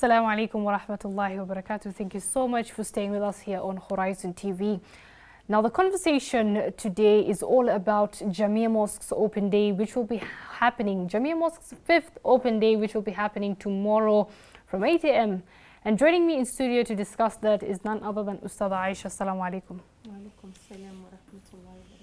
Assalamu alaikum wa rahmatullahi wa barakatuh. Thank you so much for staying with us here on Horizon TV. Now, the conversation today is all about Jamia Mosque's open day, which will be happening, Jamia Mosque's 5th open day, which will be happening tomorrow from 8 a.m. And joining me in studio to discuss that is none other than Ustadha Aisha. Assalamu alaikum. Wa alaikum salam wa rahmatullahi wa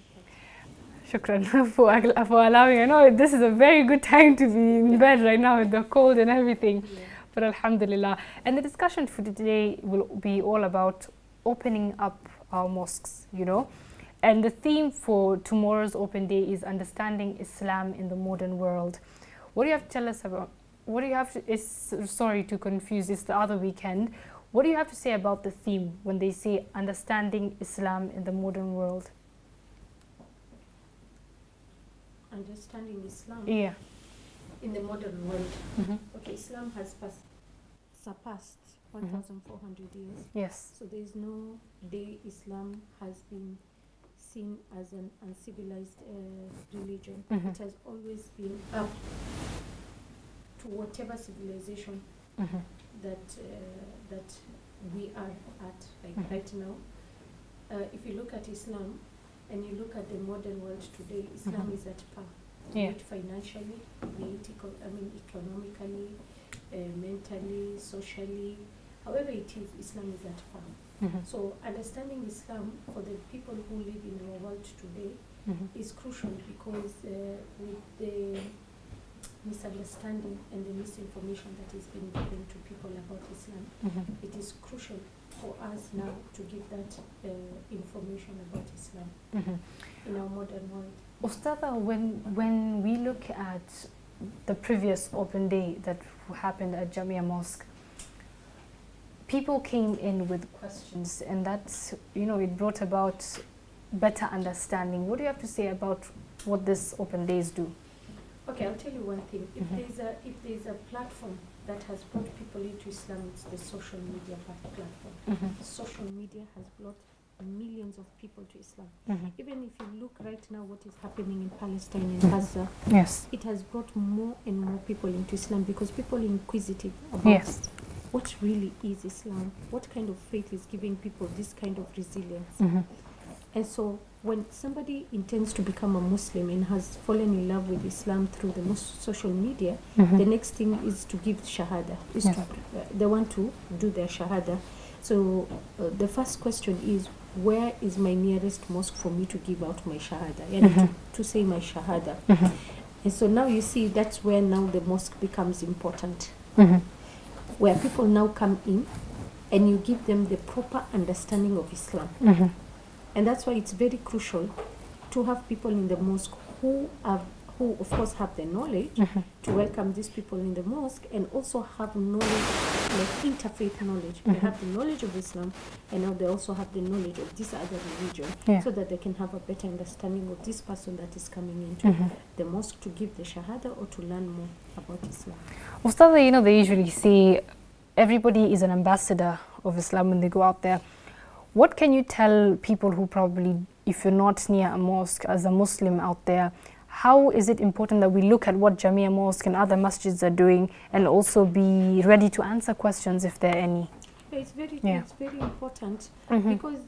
barakatuh. Shukran for allowing. I know this is a very good time to be in bed right now with the cold and everything. Yeah. But alhamdulillah. And the discussion for today will be all about opening up our mosques, you know. And the theme for tomorrow's open day is understanding Islam in the modern world. What do you have to tell us about, what do you have to, sorry to confuse, it's the other weekend. What do you have to say about the theme when they say understanding Islam in the modern world? Understanding Islam Yeah. in the modern world. Mm-hmm. Okay, Islam has surpassed 1,400 years. Yes. So there is no day Islam has been seen as an uncivilized religion. Mm-hmm. It has always been up to whatever civilization Mm-hmm. that we are at, like Mm-hmm. right now. If you look at Islam and you look at the modern world today, Islam Mhm. is at par. Be Yeah. it financially, be it economically, mentally, socially, however it is, Islam is at par. Mm-hmm. So understanding Islam for the people who live in our world today Mm-hmm. is crucial because with the misunderstanding and the misinformation that is being given to people about Islam, Mm-hmm. it is crucial for us now to give that information about Islam Mm-hmm. in our modern world. Ustadha, when we look at the previous open day that happened at Jamia Mosque, people came in with questions, and that's, you know, it brought about better understanding. What do you have to say about what this open days do? Okay, I'll tell you one thing. If Mhm. there's a platform that has brought people into Islam, it's the social media platform. Mm-hmm. Social media has brought millions of people to Islam. Mm-hmm. Even if you look right now what is happening in Palestine, in Gaza, Yes. it has brought more and more people into Islam because people are inquisitive about Yes. what really is Islam, what kind of faith is giving people this kind of resilience. Mm-hmm. And so when somebody intends to become a Muslim and has fallen in love with Islam through the social media, Mm-hmm. the next thing is to give shahada, is Yes. they want to do their shahada. So the first question is, where is my nearest mosque for me to give out my shahada, and to say my shahada? Mm-hmm. And so now you see that's where now the mosque becomes important, Mm-hmm. where people now come in and you give them the proper understanding of Islam. Mm-hmm. And that's why it's very crucial to have people in the mosque who of course have the knowledge Mm-hmm. to welcome these people in the mosque, and also have knowledge, like interfaith knowledge. They have the knowledge of Islam, and now they also have the knowledge of this other religion, Yeah. so that they can have a better understanding of this person that is coming into the mosque to give the shahada or to learn more about Islam. Ustadha, you know, they usually say everybody is an ambassador of Islam when they go out there. What can you tell people who probably, if you're not near a mosque, as a Muslim out there, how is it important that we look at what Jamia Mosque and other masjids are doing, and also be ready to answer questions if there are any? It's very important Mhm. because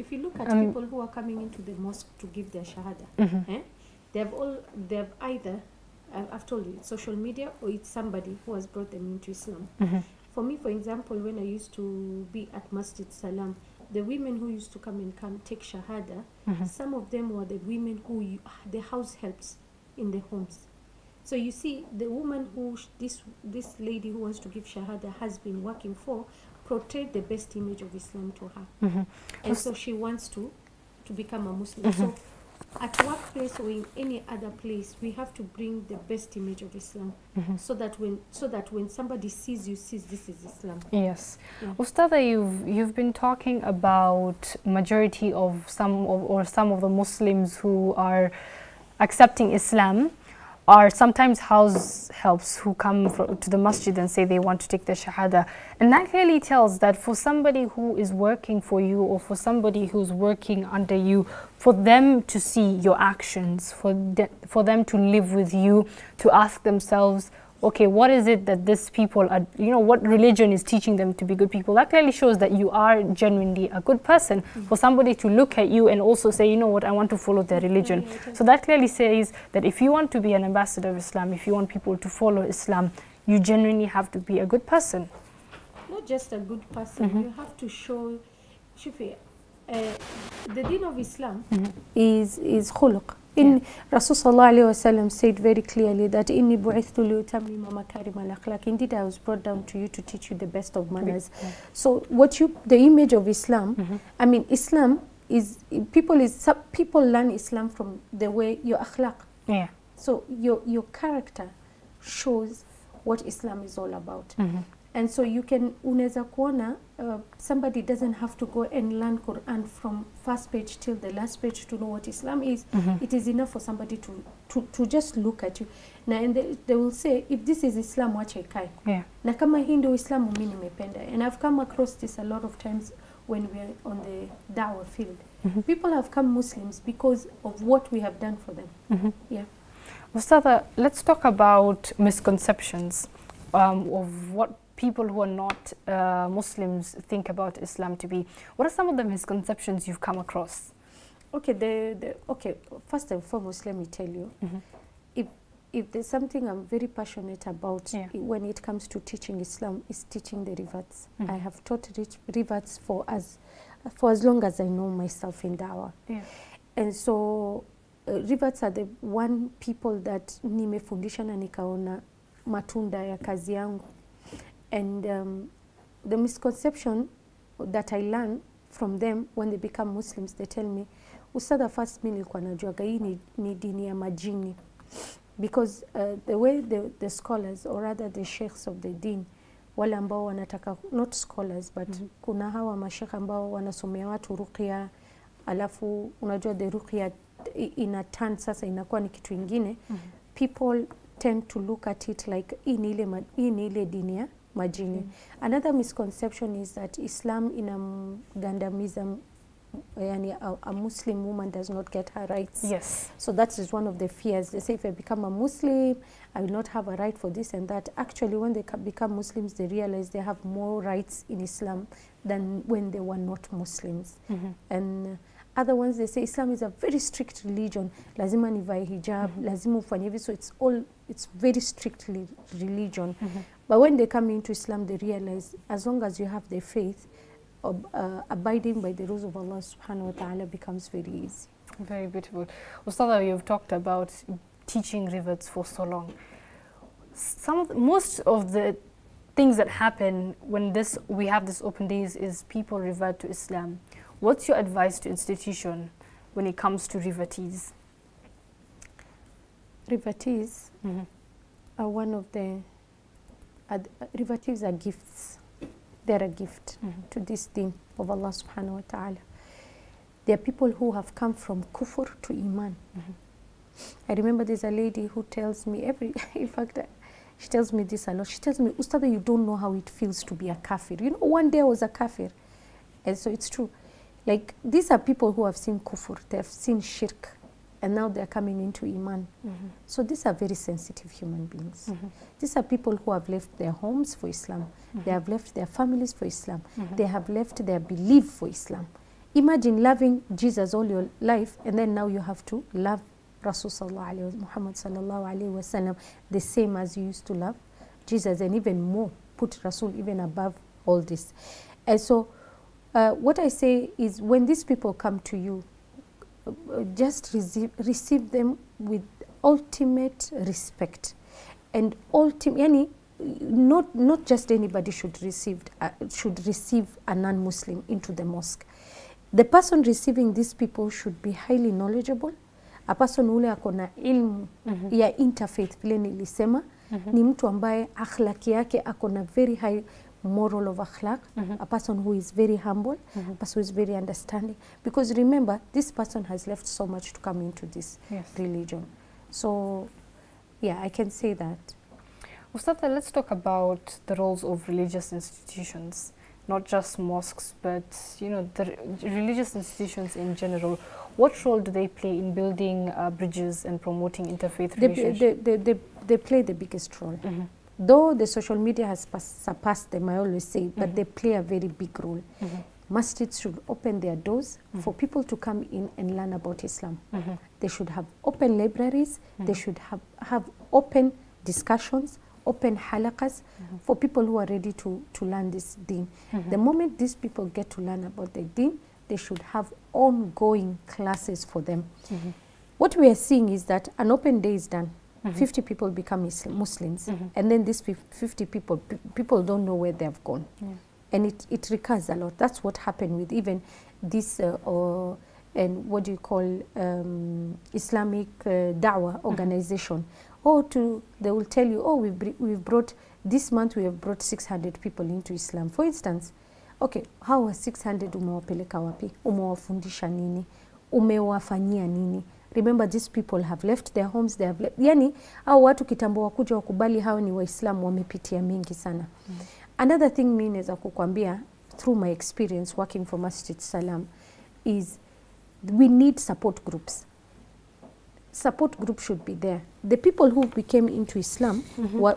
if you look at people who are coming into the mosque to give their shahada, they've either I've told you, it's social media or it's somebody who has brought them into Islam. Mm-hmm. For me, for example, when I used to be at Masjid Salam, the women who used to come take shahada, some of them were the women who the house helps in the homes. So you see, the woman who this lady who wants to give shahada has been working for portrayed the best image of Islam to her, Mm-hmm. and so she wants to become a Muslim. So at workplace or in any other place, we have to bring the best image of Islam, so that when somebody sees this is Islam. Yes. Yeah. Ustadha, you've been talking about majority of some of the Muslims who are accepting Islam are sometimes house helps who come to the masjid and say they want to take the shahada. And that clearly tells that for somebody who is working for you, or for somebody who's working under you, for them to see your actions, for them to live with you, to ask themselves, okay, what is it that these people are, you know, what religion is teaching them to be good people? That clearly shows that you are genuinely a good person. For somebody to look at you and also say, you know what, I want to follow their religion. So that clearly says that if you want to be an ambassador of Islam, if you want people to follow Islam, you genuinely have to be a good person. Not just a good person, you have to show, Shufi, the deen of Islam is khuluq. Rasul sallallahu alayhi wa sallam said very clearly that inni bu'ithtu liutammima makarim al-akhlaq. Indeed, I was brought down to you to teach you the best of manners. So the image of Islam, I mean, Islam is, people learn Islam from the way your akhlaq. Yeah. So your character shows what Islam is all about. And so you can, unaweza kuona, somebody doesn't have to go and learn Quran from first page till the last page to know what Islam is. It is enough for somebody to just look at you. Na and they will say, if this is Islam, wacha ikae. Yeah. Na kama hii ndio Islam, mimi nimependa. And I've come across this a lot of times when we're on the dawah field. People have come Muslims because of what we have done for them. Yeah. Ustadha, let's talk about misconceptions of what people who are not Muslims think about Islam to be. What are some of the misconceptions you've come across? Okay, okay. First and foremost, let me tell you, if there's something I'm very passionate about when it comes to teaching Islam, is teaching the rivets. I have taught rivets for as long as I know myself in Dawah. And so rivets are the one people that nimefundisha na nikaona matunda ya kazi yangu. And the misconception that I learn from them when they become Muslims, they tell me, Ustadha, first mimi nilikuwa najuaga hii ni dini ya majini. Because the way the scholars, or rather the sheikhs of the deen, wale ambao wanataka, not scholars, but kuna hawa mashekha ambao wanasomea watu ruqya, alafu unajua the ruqya ina turn sasa inakuwa ni kitu ingine. People tend to look at it like hii ni ile dini ya majini. Another misconception is that Islam inamgandamiza, yani a Muslim woman does not get her rights. Yes. So that is one of the fears. They say, if I become a Muslim, I will not have a right for this and that. Actually, when they become Muslims, they realize they have more rights in Islam than when they were not Muslims. And other ones, they say Islam is a very strict religion. Lazima nivae hijab, lazima ufanye hivi. So it's very strictly religion. But when they come into Islam, they realize as long as you have the faith, abiding by the rules of Allah subhanahu wa ta'ala becomes very easy. Very beautiful. Ustadha, you've talked about teaching rivets for so long. Most of the things that happen when we have this open days is people revert to Islam. What's your advice to institution when it comes to rivetees? Rivetees are one of the rivetees are gifts. They're a gift to this deen of Allah subhanahu wa ta'ala. They are people who have come from kufr to iman. I remember there's a lady who tells me in fact, she tells me this a lot. She tells me, Ustadha, you don't know how it feels to be a kafir. You know, one day I was a kafir. And so it's true. Like, these are people who have seen kufr, they have seen shirk, and now they're coming into iman. So these are very sensitive human beings. These are people who have left their homes for Islam. They have left their families for Islam. They have left their belief for Islam. Imagine loving Jesus all your life, and then now you have to love Rasul sallallahu alayhi wa Muhammad sallallahu alayhi wa sallam the same as you used to love Jesus, and even more, put Rasul even above all this. And so what I say is, when these people come to you, just receive them with ultimate respect and not just anybody should receive a non-Muslim into the mosque. The person receiving these people should be highly knowledgeable. A person ule akona ilmu ya interfaith, vile nilisema, ni mtu ambaye akhlaki yake akona very high moral of akhlaq, a person who is very humble, a person who is very understanding. Because remember, this person has left so much to come into this religion. So, yeah, I can say that. Ustadha, let's talk about the roles of religious institutions. not just mosques, but you know, the religious institutions in general, what role do they play in building bridges and promoting interfaith relationships? They play the biggest role. Though the social media has surpassed them, I always say, but they play a very big role. Masjids should open their doors for people to come in and learn about Islam. They should have open libraries. They should have open discussions, open halaqas for people who are ready to learn this deen. The moment these people get to learn about the deen, they should have ongoing classes for them. What we are seeing is that an open day is done. 50 people become Muslims, and then these 50 people don't know where they have gone. And it recurs a lot. That's what happened with even this, and what do you call, Islamic Dawah organization. They will tell you, oh, we've brought, this month we have brought 600 people into Islam. For instance, okay, how are 600 umewapeleka wapi? Umewafundisha nini? Umewafanyia nini? Remember, these people have left their homes, they have left. Yani, hao watu kitambo wakuja wakubali hao ni Waislamu wamepitia mingi sana. Another thing mimi naweza kukwambia through my experience working for Masjid Salam is we need support groups. Support group should be there. The people who became into Islam,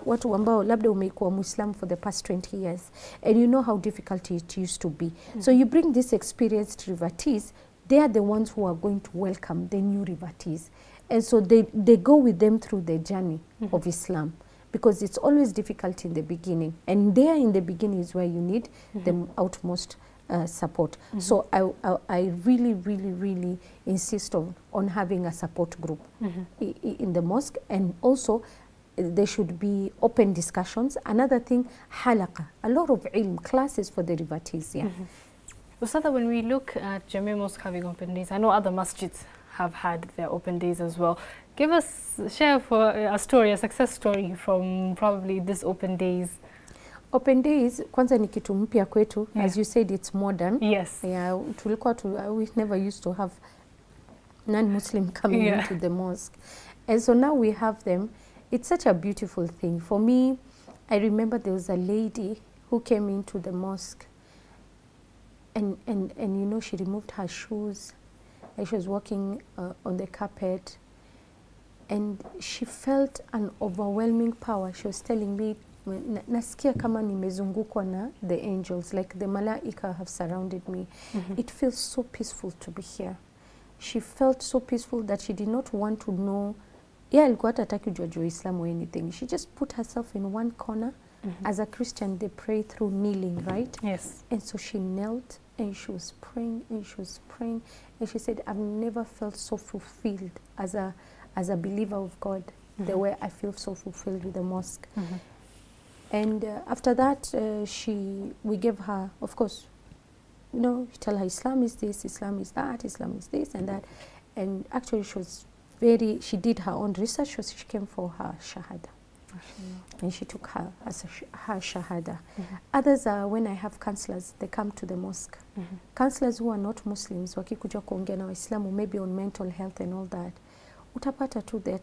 watu ambao labda umekuwa Muslim for the past 20 years, and you know how difficult it used to be. So you bring this experienced revertees, they are the ones who are going to welcome the new revertees. And so they go with them through the journey of Islam, because it's always difficult in the beginning. And there in the beginning is where you need the utmost support. So I really insist on having a support group in the mosque. And also there should be open discussions. Another thing, halaqa, a lot of ilm, classes for the revertees. Ustadha, when we look at Jamia Mosque having open days, I know other masjids have had their open days as well. Share for a story, a success story from probably this open days. Open days, kwanza ni kitu mpya kwetu. As you said, it's modern. Yes. Yeah, we never used to have non-Muslim coming into the mosque. And so now we have them. It's such a beautiful thing. For me, I remember there was a lady who came into the mosque, and you know, she removed her shoes, and she was walking on the carpet, and she felt an overwhelming power. She was telling me, nasikia kama nimezungukwa na the angels, like the malaika have surrounded me. It feels so peaceful to be here. She felt so peaceful that she did not want to know, alikuwa hataki kujua Islam or anything. She just put herself in one corner. As a Christian, they pray through kneeling, right? Yes. And so she knelt and she was praying and she was praying, and she said, I've never felt so fulfilled as a believer of God the way I feel so fulfilled with the mosque. And after that, we gave her, of course, you know, we tell her Islam is this, Islam is that, Islam is this and that. And actually she did her own research. She came for her shahada. And she took her as her shahada. Others are, when I have counselors, they come to the mosque. Counselors who are not Muslims, wakikuja kuongea na Waislamu, maybe on mental health and all that. Utapata tu, they're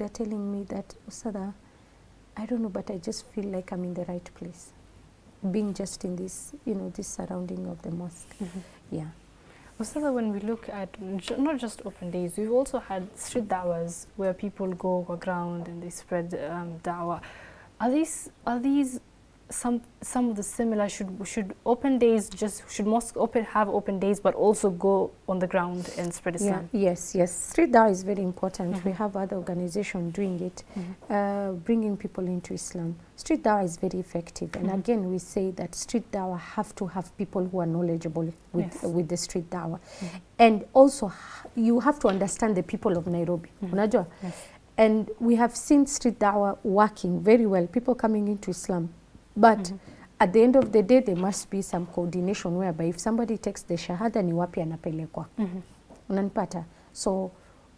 telling me that, Ustadha, I don't know, but I just feel like I'm in the right place, being just in this, you know, this surrounding of the mosque. Yeah. Ustadha, when we look at not just open days, we've also had street da'was where people go ground and they spread da'wah. Are these some of the similar? Should open days should mosques have open days, but also go on the ground and spread Islam? Yeah, yes. Street da'wah is very important. We have other organizations doing it, bringing people into Islam. Street da'wah is very effective, and again we say that street da'wah have to have people who are knowledgeable with the street da'wah, and also you have to understand the people of Nairobi. Unajua? And we have seen street da'wah working very well, people coming into Islam. But at the end of the day, there must be some coordination whereby if somebody takes the shahada, ni wapi anapelekwa. Unanipata? So,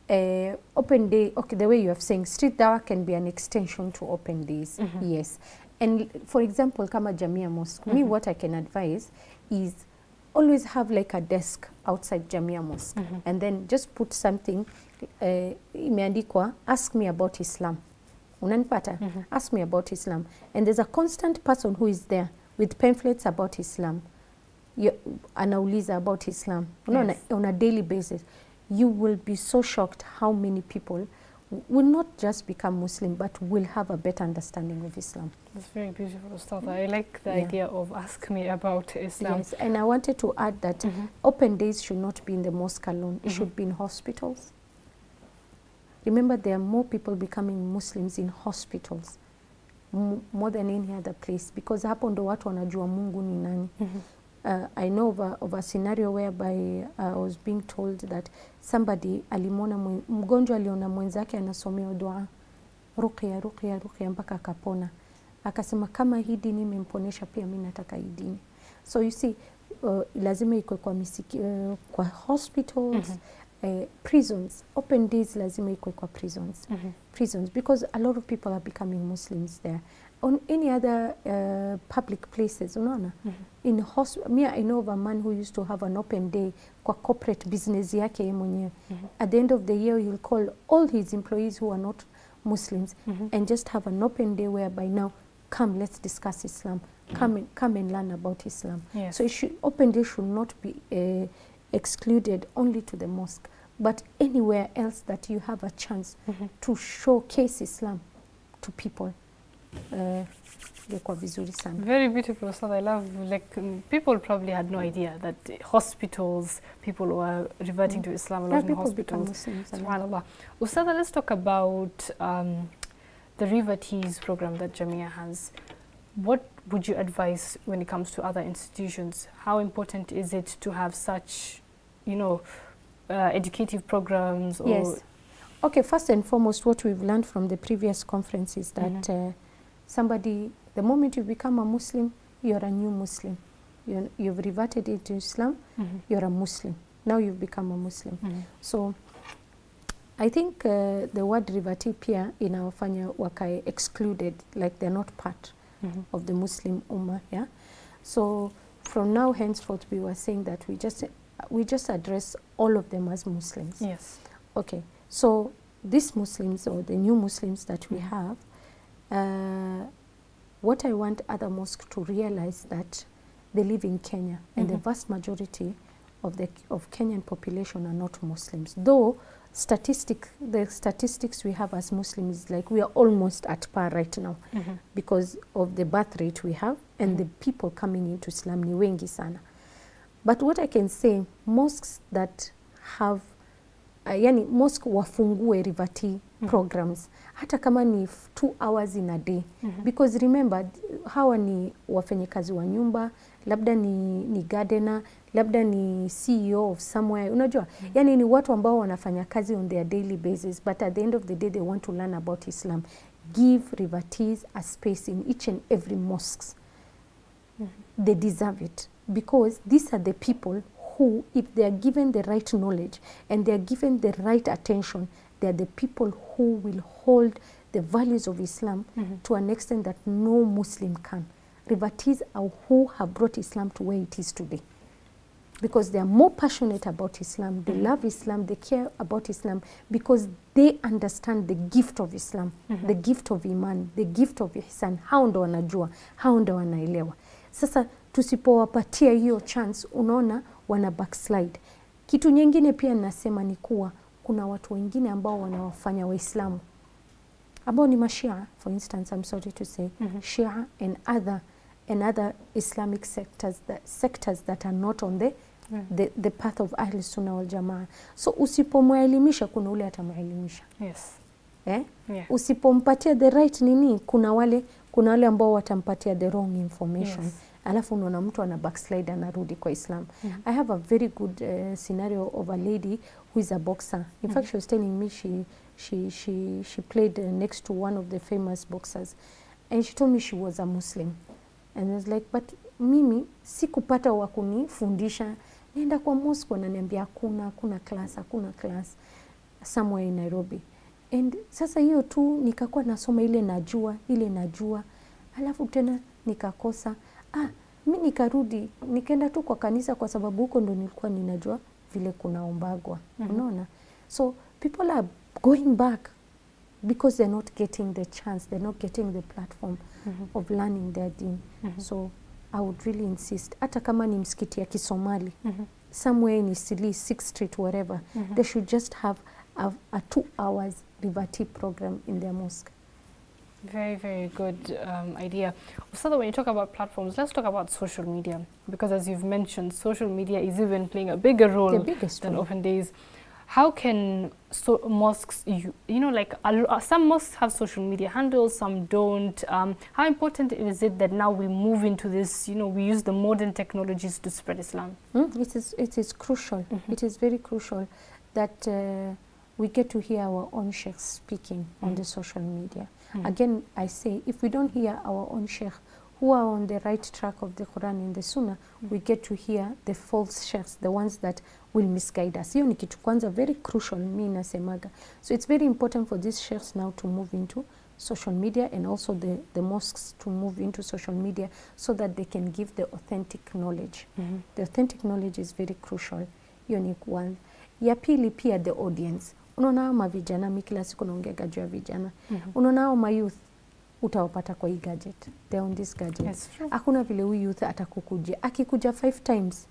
open day, okay, the way you have saying, street dawah can be an extension to open days. Yes. And for example, kama Jamia Mosque, me what I can advise is always have like a desk outside Jamia Mosque. And then just put something, imeandikwa, ask me about Islam. Unanipata? Ask me about Islam. And there's a constant person who is there with pamphlets about Islam. Anauliza about Islam, Yes. on a daily basis. You will be so shocked how many people will not just become Muslim, but will have a better understanding of Islam. That's very beautiful, Ustad. I like the Yeah. idea of ask me about Islam. Yes, and I wanted to add that open days should not be in the mosque alone. It should be in hospitals. Remember, there are more people becoming Muslims in hospitals more than any other place, because hapo ndo watu wanajua Mungu ni nani. I know of a scenario whereby I was being told that somebody alimona mgonjwa aliona mwenzake anasomea dua ruqya ruqya ruqya mpaka akapona, akasema kama hii dini imemponesha pia mimi nataka hii dini. So you see, lazima iko kwa kwa hospitals, prisons, open days lazima iko kwa prisons. Prisons, because a lot of people are becoming Muslims there. On any other public places, unaona? In I know of a man who used to have an open day kwa corporate business yake yeye mwenyewe. At the end of the year, he'll call all his employees who are not Muslims and just have an open day whereby now, come, let's discuss Islam. Come and learn about Islam. Yes. So open day should not be excluded only to the mosque, but anywhere else that you have a chance to showcase Islam to people. Very beautiful, Ustad. I love, people probably had no idea that hospitals, people were reverting to Islam a lot in hospitals. SubhanAllah. Ustad, let's talk about the River Teas program that Jamia has. What would you advise when it comes to other institutions? How important is it to have such, educative programs? Or yes. Okay, first and foremost, what we've learned from the previous conference is that the moment you become a Muslim, you're a new Muslim. You've reverted into Islam, you're a Muslim. Now you've become a Muslim. So I think the word rivati pia inawafanya wakae excluded, like they're not part of the Muslim Ummah. Yeah? So from now henceforth, we were saying that we just address all of them as Muslims. Yes. Okay. So these Muslims, or the new Muslims that we have, what I want other mosques to realize that they live in Kenya, and the vast majority of Kenyan population are not Muslims. Though the statistics we have as Muslims, like we are almost at par right now because of the birth rate we have and the people coming into Islam ni wengi sana. But what I can say, mosques that have mosque wafungue rivati programs hata kama ni 2 hours in a day because remember hawa ni wafanyikazi wa nyumba, labda ni gardener, labda ni CEO of somewhere, unajua yani ni watu ambao wanafanya kazi on their daily basis, but at the end of the day they want to learn about Islam. Give rivatis a space in each and every mosques. They deserve it, because these are the people who, if they are given the right knowledge and they are given the right attention, they are the people who will hold the values of Islam to an extent that no Muslim can. Rivatis are who have brought Islam to where it is today, because they are more passionate about Islam, they love Islam, they care about Islam, because they understand the gift of Islam, the gift of Iman, the gift of Ihsan. Hao ndo wanajua, hao ndo wanaelewa. Sasa tusipowapatia hiyo chance, unaona wana backslide. Kitu nyingine pia nasema ni kuwa kuna watu wengine ambao wanawafanya Waislamu ambao ni mashia, for instance, I'm sorry to say, Shia and other Islamic sectors that are not on the path of Ahl Sunnah wal Jamaa. So usipomwelimisha kuna ule atamuelimisha. Yes. Yeah. Usipompatia the right nini, kuna wale ambao watampatia the wrong information. Yes. Alafu unaona mtu ana backslide anarudi kwa Islam. I have a very good scenario of a lady who is a boxer. In fact, she was telling me she played next to one of the famous boxers, and she told me she was a Muslim. And I was like, but mimi sikupata wa kunifundisha. Nenda kwa mosque wananiambia hakuna class somewhere in Nairobi. And sasa hiyo tu nikakuwa nasoma ile najua. Alafu tena nikakosa. Mimi nikarudi, nikaenda tu kwa kanisa kwa sababu huko ndo nilikuwa ninajua vile kunaombagwa. Unaona? So people are going back because they're not getting the chance, they're not getting the platform of learning their deen. So I would really insist, hata kama ni msikiti ya Kisomali, somewhere in Isili, 6th Street, wherever, they should just have a 2 hours Rivati program in their mosque. Very, very good idea. So when you talk about platforms, let's talk about social media, because as you've mentioned, social media is even playing a bigger role than Open Days. How can mosques, you know, like some mosques have social media handles, some don't. How important is it that now we move into this, you know, we use the modern technologies to spread Islam? It is crucial. It is very crucial that we get to hear our own sheikhs speaking on the social media. Again, I say, if we don't hear our own sheikh who are on the right track of the Quran and the Sunnah, we get to hear the false sheikhs, the ones that will misguide us. Hiyo ni kitu kwanza very crucial, mi nasemaga. So it's very important for these sheikhs now to move into social media, and also the mosques to move into social media so that they can give the authentic knowledge. The authentic knowledge is very crucial. Hiyo ni one. Ya pili pia the audience. Unaona hao mavijana, mi kila siku naongea juu ya vijana. Unaona hao mayouth utawapata kwa hii gadget. They're on this gadget. Hakuna vile huyu youth atakukujia. Akikuja 5 times,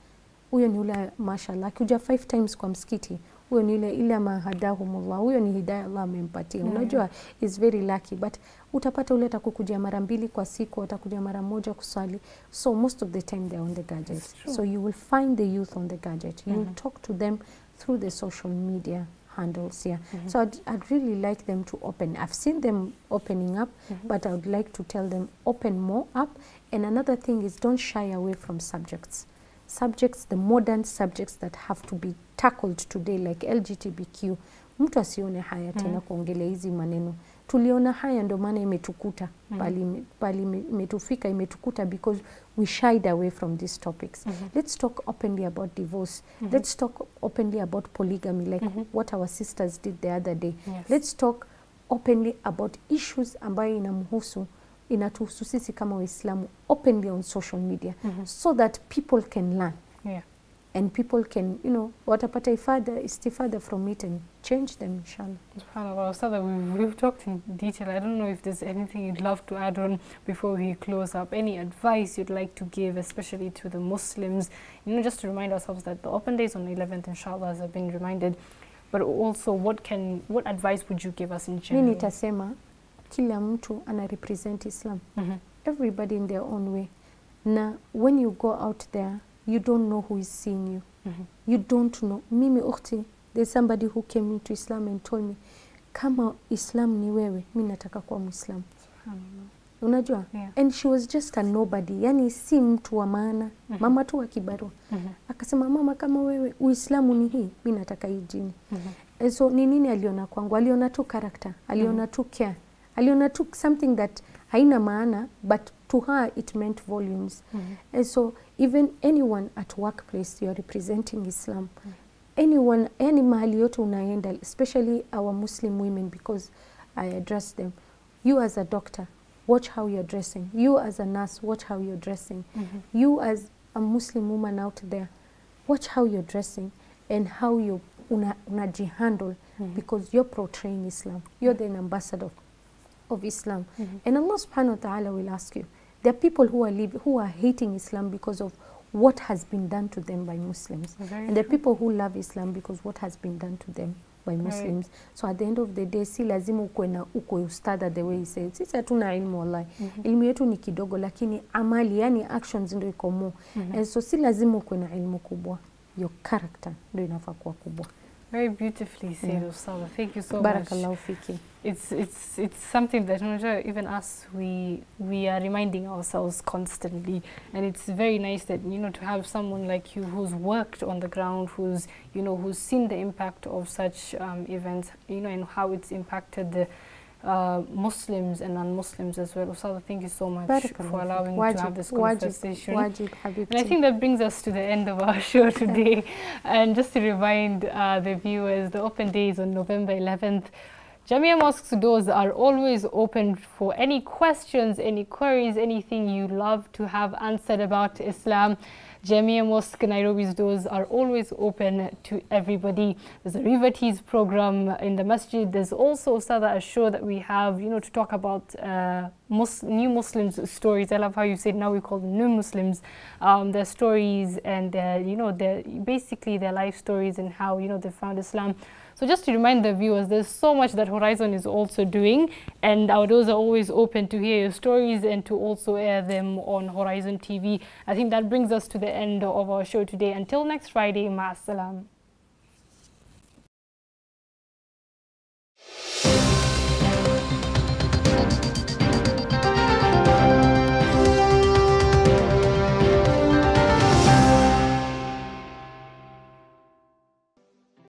huyo ni ule mashallah. Akikuja 5 times kwa msikiti, huyo ni ile mahadahumullah. Huyo ni hidayah Allah amempatia. Unajua is very lucky, but utapata ule atakukujia mara 2 kwa siku, atakuja mara 1 kusali. So most of the time they're on the gadget. So you will find the youth on the gadget. You will talk to them through the social media handles. So I'd really like them to open. I've seen them opening up, but I would like to tell them open more up. And another thing is, don't shy away from subjects, the modern subjects that have to be tackled today, like LGBTQ. Mtu asione haya tena kuongelea hizi maneno. Tuliona haya ndo maana imetukuta, bali imetufika, imetukuta because we shied away from these topics. Let's talk openly about divorce. Let's talk openly about polygamy, like what our sisters did the other day. Let's talk openly about issues ambayo inatuhusu sisi kama Waislamu, openly on social media, so that people can learn. And people can, you know, watapata istifada from it and change them, inshallah. SubhanAllah. Ustadha, we've talked in detail. I don't know if there's anything you'd love to add on before we close up. Any advice you'd like to give, especially to the Muslims? You know, just to remind ourselves that the open days on the 11th, inshallah, as I've been reminded. But also, what advice would you give us in general? Mimi nitasema, kila mtu ana represent Islam. Everybody in their own way. Na when you go out there, you don't know who is seeing you. You don't know. Mimi ukhti, there's somebody who came into Islam and told me, kama Islam ni wewe, mimi nataka kuwa Muislam. Unajua? And she was just a nobody. Yani si mtu wa maana. Mama tu wa kibarua. Akasema, mama, kama wewe Uislamu ni hii, mimi nataka hii dini. So ni nini aliona kwangu? Aliona tu character, aliona tu care, aliona tu something that haina maana, but to her it meant volumes. And so even anyone at workplace, you are representing Islam. Anyone, any mahali yote unaenda, especially our Muslim women, because I address them. You as a doctor, watch how you're dressing. You as a nurse, watch how you're dressing. You as a Muslim woman out there, watch how you're dressing and how you unajihandle, because you're portraying Islam. You're the ambassador of Islam. And Allah subhanahu wa ta'ala will ask you. There are people who are hating Islam because of what has been done to them by Muslims. And there are people who love Islam because what has been done to them by Muslims. So at the end of the day, si lazima ukwe ustada the way he said. Sisi hatuna ilmu wallahi. Ilmu yetu ni kidogo, lakini amali, yani actions ndio iko more. And so si lazima ukwe na ilmu kubwa. Your character ndio inafaa kuwa kubwa. Very beautifully said, Ustadha. Thank you so Barakallahu much. fiki. It's something that, you know, even us, we are reminding ourselves constantly, and it's very nice that, you know, to have someone like you who's worked on the ground, who's seen the impact of such events, you know, and how it's impacted the Muslims and non-Muslims as well. Ustadha, thank you so much for allowing me to have this conversation. And I think that brings us to the end of our show today. And just to remind the viewers, the open days on November 11th. Jamia Mosque's doors are always open for any questions, any queries, anything you love to have answered about Islam. Jamia Mosque, Nairobi's doors are always open to everybody. There's a River Teas program in the masjid. There's also a show that we have, you know, to talk about new Muslims stories. I love how you said now we call them new Muslims. Their stories and their, you know, basically their life stories and how, you know, they found Islam. So just to remind the viewers, there's so much that Horizon is also doing, and our doors are always open to hear your stories and to also air them on Horizon TV. I think that brings us to the end of our show today. Until next Friday, ma'as salam.